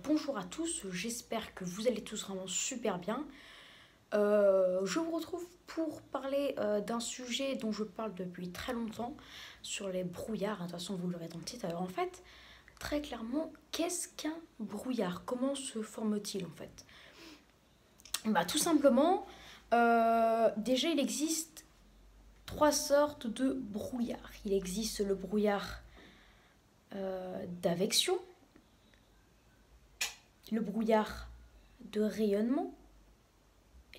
Bonjour à tous, j'espère que vous allez tous vraiment super bien. Je vous retrouve pour parler d'un sujet dont je parle depuis très longtemps, sur les brouillards. De toute façon, vous l'aurez dans le titre. Très clairement, qu'est-ce qu'un brouillard? Comment se forme-t-il en fait? Tout simplement, déjà il existe trois sortes de brouillards. Il existe le brouillard d'avection, le brouillard de rayonnement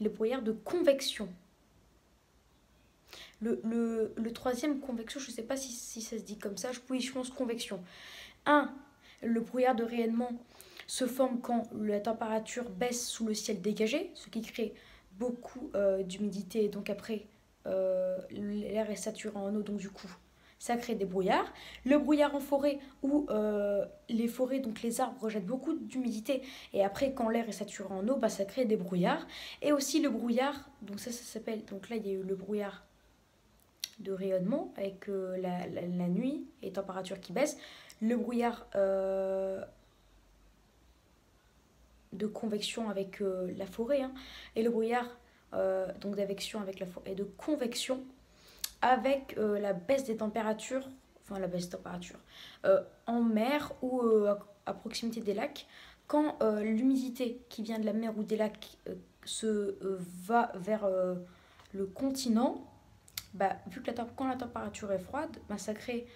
et le brouillard de convection. Le troisième, convection, je ne sais pas si ça se dit comme ça, je pense convection. Le brouillard de rayonnement se forme quand la température baisse sous le ciel dégagé, ce qui crée beaucoup d'humidité, donc après l'air est saturé en eau, donc du coup ça crée des brouillards. Le brouillard en forêt où les forêts, donc les arbres, rejettent beaucoup d'humidité et après quand l'air est saturé en eau, ça crée des brouillards. Et aussi le brouillard, donc ça s'appelle, donc là il y a eu le brouillard de rayonnement avec la nuit et température qui baisse. Le brouillard de convection avec la forêt, et le brouillard donc d'avection avec la forêt et de convection avec la baisse des températures, en mer ou à proximité des lacs, quand l'humidité qui vient de la mer ou des lacs va vers le continent, vu que quand la température est froide, ça crée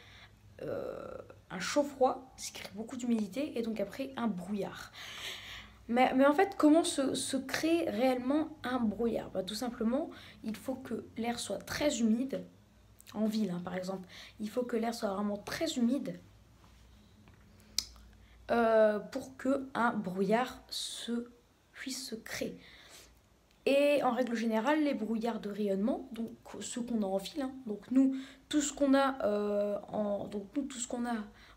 un chaud-froid, ce qui crée beaucoup d'humidité et donc après un brouillard. Mais en fait, comment se crée réellement un brouillard? Tout simplement, il faut que l'air soit très humide, en ville par exemple. Il faut que l'air soit vraiment très humide pour qu'un brouillard puisse se créer. Et en règle générale, les brouillards de rayonnement, donc ceux qu'on a en ville, donc nous, tout ce qu'on a,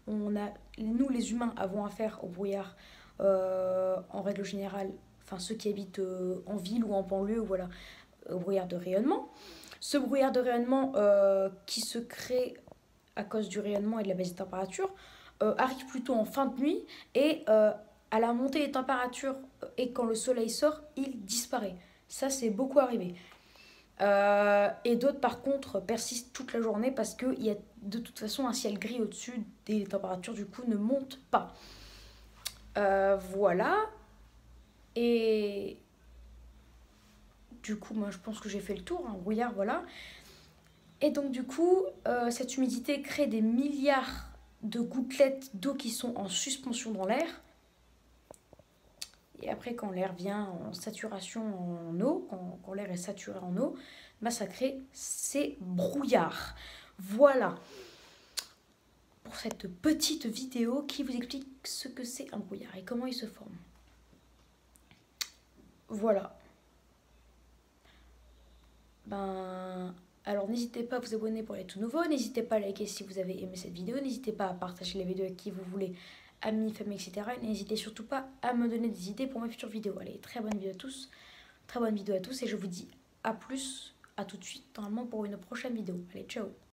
nous les humains avons affaire aux brouillards en règle générale, enfin ceux qui habitent en ville ou en banlieue, voilà, au brouillard de rayonnement. Ce brouillard de rayonnement qui se crée à cause du rayonnement et de la baisse des températures arrive plutôt en fin de nuit et à la montée des températures et quand le soleil sort, il disparaît. Ça, c'est beaucoup arrivé. Et d'autres, par contre, persistent toute la journée parce qu'il y a de toute façon un ciel gris au-dessus et les températures, du coup, ne montent pas. Voilà. Et du coup, moi, je pense que j'ai fait le tour. Brouillard, voilà. Et donc, du coup, cette humidité crée des milliards de gouttelettes d'eau qui sont en suspension dans l'air. Et après, quand l'air vient en saturation en eau, quand l'air est saturé en eau, ça crée ces brouillards. Voilà pour cette petite vidéo qui vous explique ce que c'est un brouillard et comment il se forme. Voilà. Alors n'hésitez pas à vous abonner pour les tout nouveaux, n'hésitez pas à liker si vous avez aimé cette vidéo, n'hésitez pas à partager la vidéo avec qui vous voulez, amis, famille, etc. Et n'hésitez surtout pas à me donner des idées pour mes futures vidéos. Allez, très bonne vidéo à tous et je vous dis à plus, à tout de suite normalement pour une prochaine vidéo. Allez, ciao.